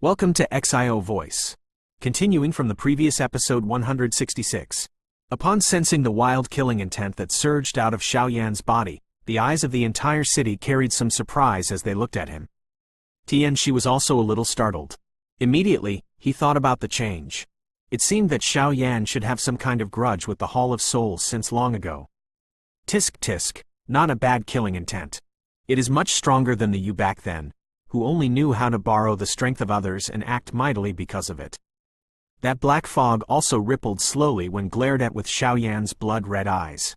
Welcome to Xiao Voice. Continuing from the previous episode 166. Upon sensing the wild killing intent that surged out of Xiaoyan's body, the eyes of the entire city carried some surprise as they looked at him. Tianxi was also a little startled. Immediately, he thought about the change. It seemed that Xiaoyan should have some kind of grudge with the Hall of Souls since long ago. Tisk tisk, not a bad killing intent. It is much stronger than the you back then, who only knew how to borrow the strength of others and act mightily because of it. That black fog also rippled slowly when glared at with Xiaoyan's blood-red eyes.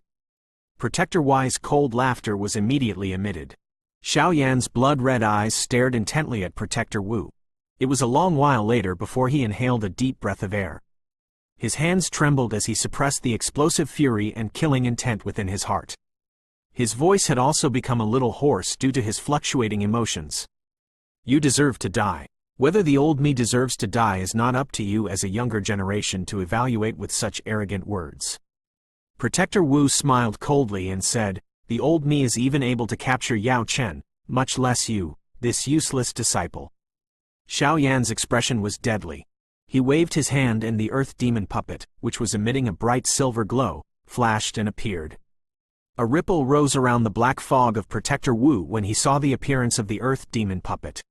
Protector-wise cold laughter was immediately emitted. Xiaoyan's blood-red eyes stared intently at Protector Wu. It was a long while later before he inhaled a deep breath of air. His hands trembled as he suppressed the explosive fury and killing intent within his heart. His voice had also become a little hoarse due to his fluctuating emotions. You deserve to die. Whether the old me deserves to die is not up to you as a younger generation to evaluate with such arrogant words. Protector Wu smiled coldly and said, the old me is even able to capture Yao Chen, much less you, this useless disciple. Xiaoyan's expression was deadly. He waved his hand and the earth demon puppet, which was emitting a bright silver glow, flashed and appeared. A ripple rose around the black fog of Protector Wu when he saw the appearance of the earth demon puppet.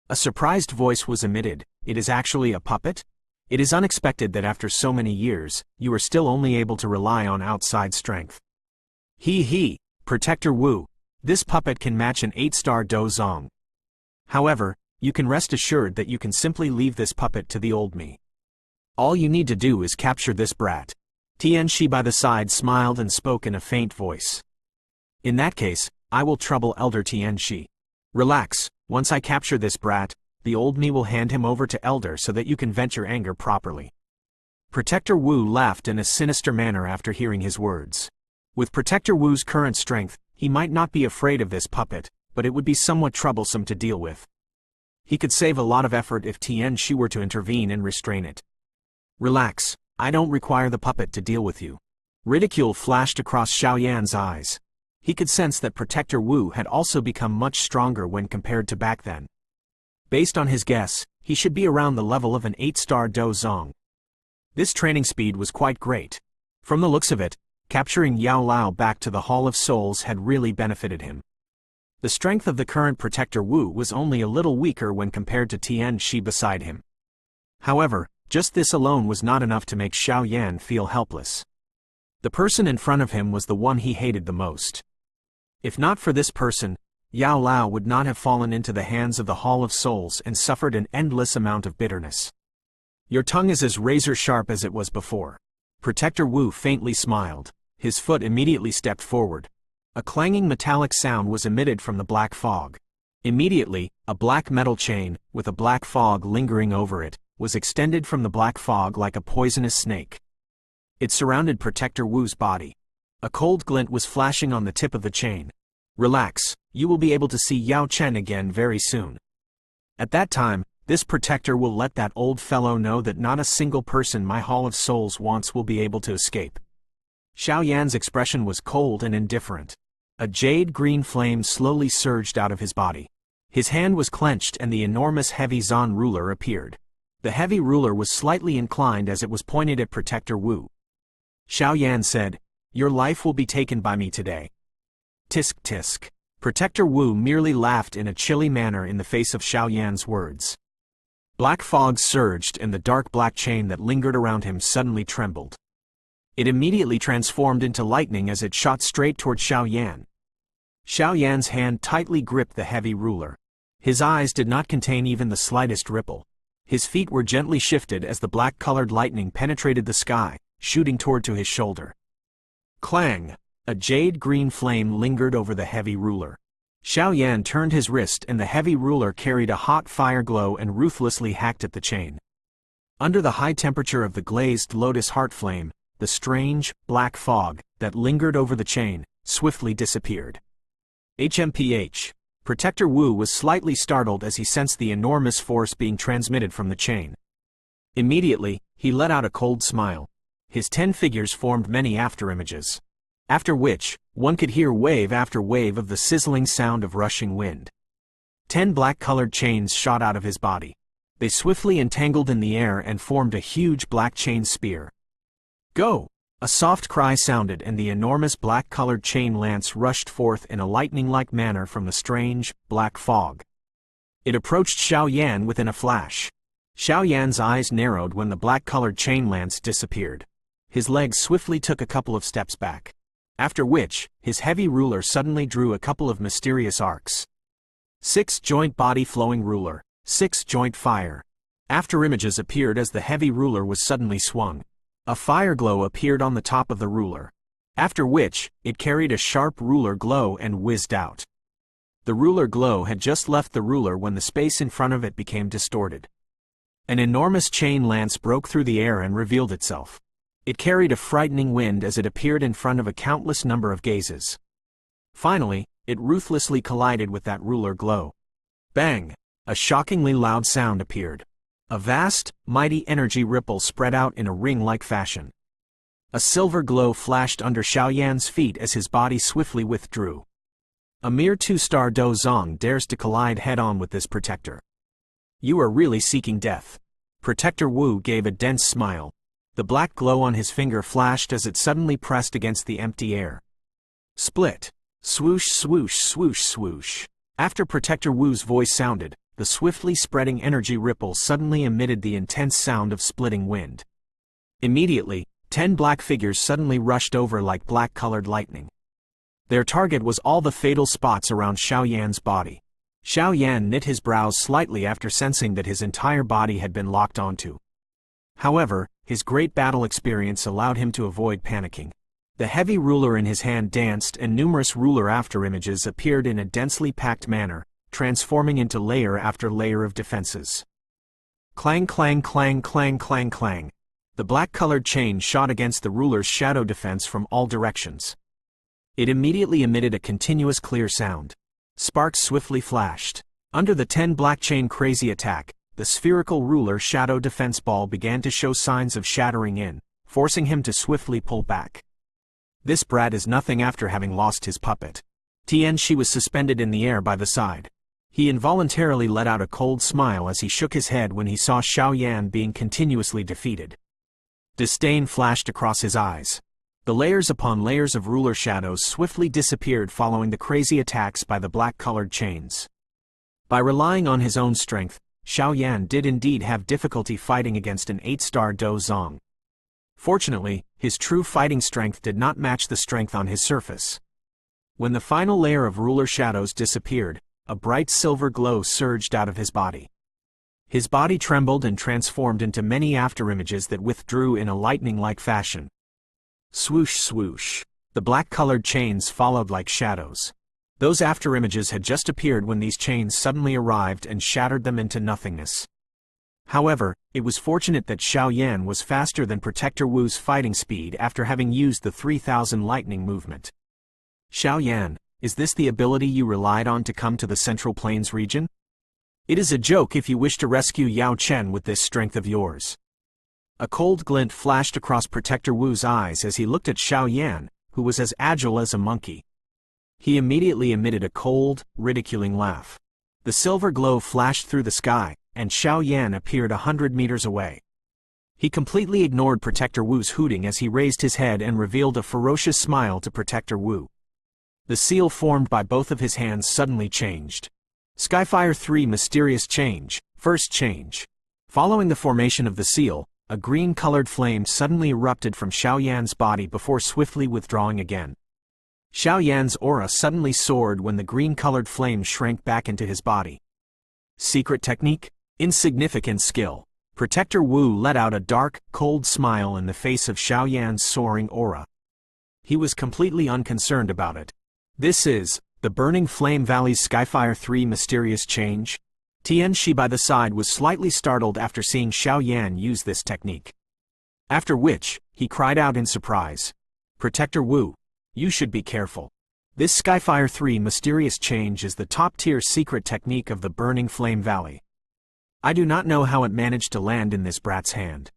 A surprised voice was emitted, it is actually a puppet? It is unexpected that after so many years, you are still only able to rely on outside strength. He, Protector Wu, this puppet can match an 8-star Do Zong. However, you can rest assured that you can simply leave this puppet to the old me. All you need to do is capture this brat. Tianxi by the side smiled and spoke in a faint voice. In that case, I will trouble Elder Tianxi. Relax, once I capture this brat, the old me will hand him over to Elder so that you can vent your anger properly. Protector Wu laughed in a sinister manner after hearing his words. With Protector Wu's current strength, he might not be afraid of this puppet, but it would be somewhat troublesome to deal with. He could save a lot of effort if Tianxi were to intervene and restrain it. Relax, I don't require the puppet to deal with you. Ridicule flashed across Xiaoyan's eyes. He could sense that Protector Wu had also become much stronger when compared to back then. Based on his guess, he should be around the level of an 8-star Do Zong. This training speed was quite great. From the looks of it, capturing Yao Lao back to the Hall of Souls had really benefited him. The strength of the current Protector Wu was only a little weaker when compared to Tianxi beside him. However, just this alone was not enough to make Xiaoyan feel helpless. The person in front of him was the one he hated the most. If not for this person, Yao Lao would not have fallen into the hands of the Hall of Souls and suffered an endless amount of bitterness. Your tongue is as razor sharp as it was before. Protector Wu faintly smiled. His foot immediately stepped forward. A clanging metallic sound was emitted from the black fog. Immediately, a black metal chain, with a black fog lingering over it, was extended from the black fog like a poisonous snake. It surrounded Protector Wu's body. A cold glint was flashing on the tip of the chain. Relax, you will be able to see Yao Chen again very soon. At that time, this protector will let that old fellow know that not a single person my Hall of Souls wants will be able to escape. Xiaoyan's expression was cold and indifferent. A jade-green flame slowly surged out of his body. His hand was clenched and the enormous heavy Zan ruler appeared. The heavy ruler was slightly inclined as it was pointed at Protector Wu. Xiaoyan said, your life will be taken by me today. Tisk tisk. Protector Wu merely laughed in a chilly manner in the face of Xiaoyan's words. Black fog surged and the dark black chain that lingered around him suddenly trembled. It immediately transformed into lightning as it shot straight toward Xiaoyan. Xiaoyan's hand tightly gripped the heavy ruler. His eyes did not contain even the slightest ripple. His feet were gently shifted as the black-colored lightning penetrated the sky, shooting toward to his shoulder. Clang! A jade-green flame lingered over the heavy ruler. Xiaoyan turned his wrist and the heavy ruler carried a hot fire glow and ruthlessly hacked at the chain. Under the high temperature of the glazed lotus heart flame, the strange, black fog that lingered over the chain swiftly disappeared. HMPH. Protector Wu was slightly startled as he sensed the enormous force being transmitted from the chain. Immediately, he let out a cold smile. His 10 figures formed many afterimages. After which, one could hear wave after wave of the sizzling sound of rushing wind. 10 black-colored chains shot out of his body. They swiftly entangled in the air and formed a huge black chain spear. Go! A soft cry sounded and the enormous black-colored chain lance rushed forth in a lightning-like manner from the strange, black fog. It approached Xiao Yan within a flash. Xiao Yan's eyes narrowed when the black-colored chain lance disappeared. His legs swiftly took a couple of steps back. After which, his heavy ruler suddenly drew a couple of mysterious arcs. 6-joint body flowing ruler, 6-joint fire. Afterimages appeared as the heavy ruler was suddenly swung. A fire glow appeared on the top of the ruler. After which, it carried a sharp ruler glow and whizzed out. The ruler glow had just left the ruler when the space in front of it became distorted. An enormous chain lance broke through the air and revealed itself. It carried a frightening wind as it appeared in front of a countless number of gazes. Finally, it ruthlessly collided with that ruler glow. Bang! A shockingly loud sound appeared. A vast, mighty energy ripple spread out in a ring-like fashion. A silver glow flashed under Xiao Yan's feet as his body swiftly withdrew. A mere 2-star Dozong dares to collide head-on with this protector. You are really seeking death. Protector Wu gave a dense smile. The black glow on his finger flashed as it suddenly pressed against the empty air. Split. Swoosh, swoosh, swoosh, swoosh. After Protector Wu's voice sounded, the swiftly spreading energy ripple suddenly emitted the intense sound of splitting wind. Immediately, 10 black figures suddenly rushed over like black-colored lightning. Their target was all the fatal spots around Xiao Yan's body. Xiao Yan knit his brows slightly after sensing that his entire body had been locked onto. However, his great battle experience allowed him to avoid panicking. The heavy ruler in his hand danced and numerous ruler afterimages appeared in a densely packed manner, transforming into layer after layer of defenses. Clang clang clang clang clang clang. The black-colored chain shot against the ruler's shadow defense from all directions. It immediately emitted a continuous clear sound. Sparks swiftly flashed. Under the 10 black chain crazy attack, the spherical ruler shadow defense ball began to show signs of shattering in, forcing him to swiftly pull back. This brat is nothing after having lost his puppet. Tianxi was suspended in the air by the side. He involuntarily let out a cold smile as he shook his head when he saw Xiao Yan being continuously defeated. Disdain flashed across his eyes. The layers upon layers of ruler shadows swiftly disappeared following the crazy attacks by the black-colored chains. By relying on his own strength, Xiao Yan did indeed have difficulty fighting against an 8-star Dozong. Fortunately, his true fighting strength did not match the strength on his surface. When the final layer of ruler shadows disappeared, a bright silver glow surged out of his body. His body trembled and transformed into many afterimages that withdrew in a lightning-like fashion. Swoosh swoosh. The black-colored chains followed like shadows. Those afterimages had just appeared when these chains suddenly arrived and shattered them into nothingness. However, it was fortunate that Xiao Yan was faster than Protector Wu's fighting speed after having used the 3000 lightning movement. Xiao Yan, is this the ability you relied on to come to the Central Plains region? It is a joke if you wish to rescue Yao Chen with this strength of yours. A cold glint flashed across Protector Wu's eyes as he looked at Xiao Yan, who was as agile as a monkey. He immediately emitted a cold, ridiculing laugh. The silver glow flashed through the sky, and Xiao Yan appeared 100 meters away. He completely ignored Protector Wu's hooting as he raised his head and revealed a ferocious smile to Protector Wu. The seal formed by both of his hands suddenly changed. Skyfire 3 Mysterious Change, First Change. Following the formation of the seal, a green-colored flame suddenly erupted from Xiao Yan's body before swiftly withdrawing again. Xiao Yan's aura suddenly soared when the green-colored flame shrank back into his body. Secret technique? Insignificant skill. Protector Wu let out a dark, cold smile in the face of Xiao Yan's soaring aura. He was completely unconcerned about it. This is the Burning Flame Valley's Skyfire 3 Mysterious Change? Tianxi by the side was slightly startled after seeing Xiao Yan use this technique. After which, he cried out in surprise. Protector Wu, you should be careful. This Skyfire 3 Mysterious Change is the top-tier secret technique of the Burning Flame Valley. I do not know how it managed to land in this brat's hand.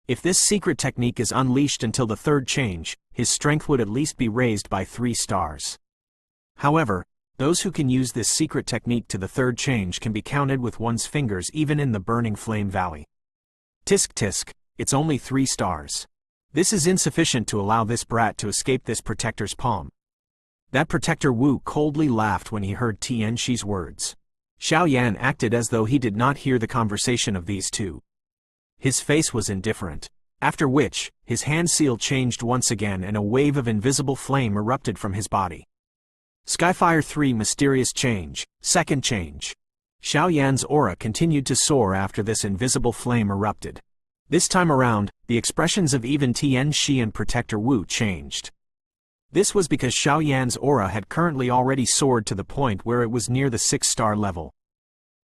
If this secret technique is unleashed until the third change, his strength would at least be raised by 3 stars. However, Those who can use this secret technique to the third change can be counted with one's fingers even in the Burning Flame Valley. Tisk tisk, it's only 3 stars. This is insufficient to allow this brat to escape this protector's palm. That Protector Wu coldly laughed when he heard Tian Shi's words. Xiao Yan acted as though he did not hear the conversation of these two. His face was indifferent. After which, his hand seal changed once again and a wave of invisible flame erupted from his body. Skyfire 3 Mysterious Change, Second Change. Xiao Yan's aura continued to soar after this invisible flame erupted. This time around, the expressions of even Tian Shi and Protector Wu changed. This was because Xiao Yan's aura had currently already soared to the point where it was near the 6-star level.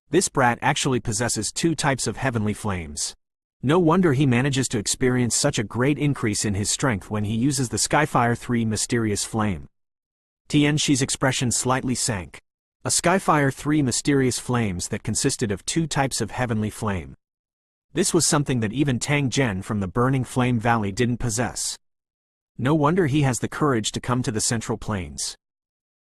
This brat actually possesses 2 types of heavenly flames. No wonder he manages to experience such a great increase in his strength when he uses the Skyfire 3 Mysterious Flame. Tian Shi's expression slightly sank. A Skyfire 3 Mysterious Flames that consisted of 2 types of heavenly flame. This was something that even Tang Zhen from the Burning Flame Valley didn't possess. No wonder he has the courage to come to the Central Plains.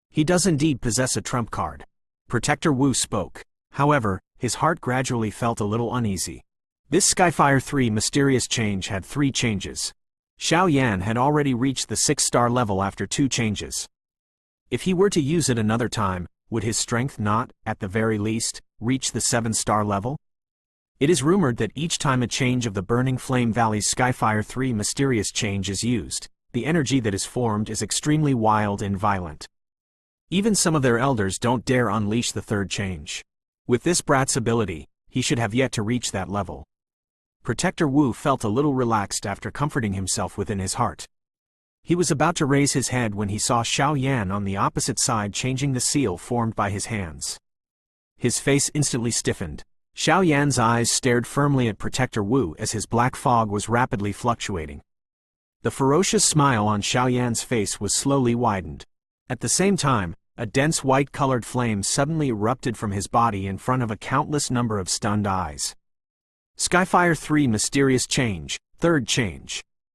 He does indeed possess a trump card. Protector Wu spoke. However, his heart gradually felt a little uneasy. This Skyfire 3 Mysterious Change had 3 changes. Xiao Yan had already reached the 6-star level after 2 changes. If he were to use it another time, would his strength not, at the very least, reach the 7-star level? It is rumored that each time a change of the Burning Flame Valley's Skyfire 3 Mysterious Change is used, the energy that is formed is extremely wild and violent. Even some of their elders don't dare unleash the third change. With this brat's ability, he should have yet to reach that level. Protector Wu felt a little relaxed after comforting himself within his heart. He was about to raise his head when he saw Xiao Yan on the opposite side changing the seal formed by his hands. His face instantly stiffened. Xiao Yan's eyes stared firmly at Protector Wu as his black fog was rapidly fluctuating. The ferocious smile on Xiao Yan's face was slowly widened. At the same time, a dense white-colored flame suddenly erupted from his body in front of a countless number of stunned eyes. Skyfire 3 Mysterious Change, Third Change.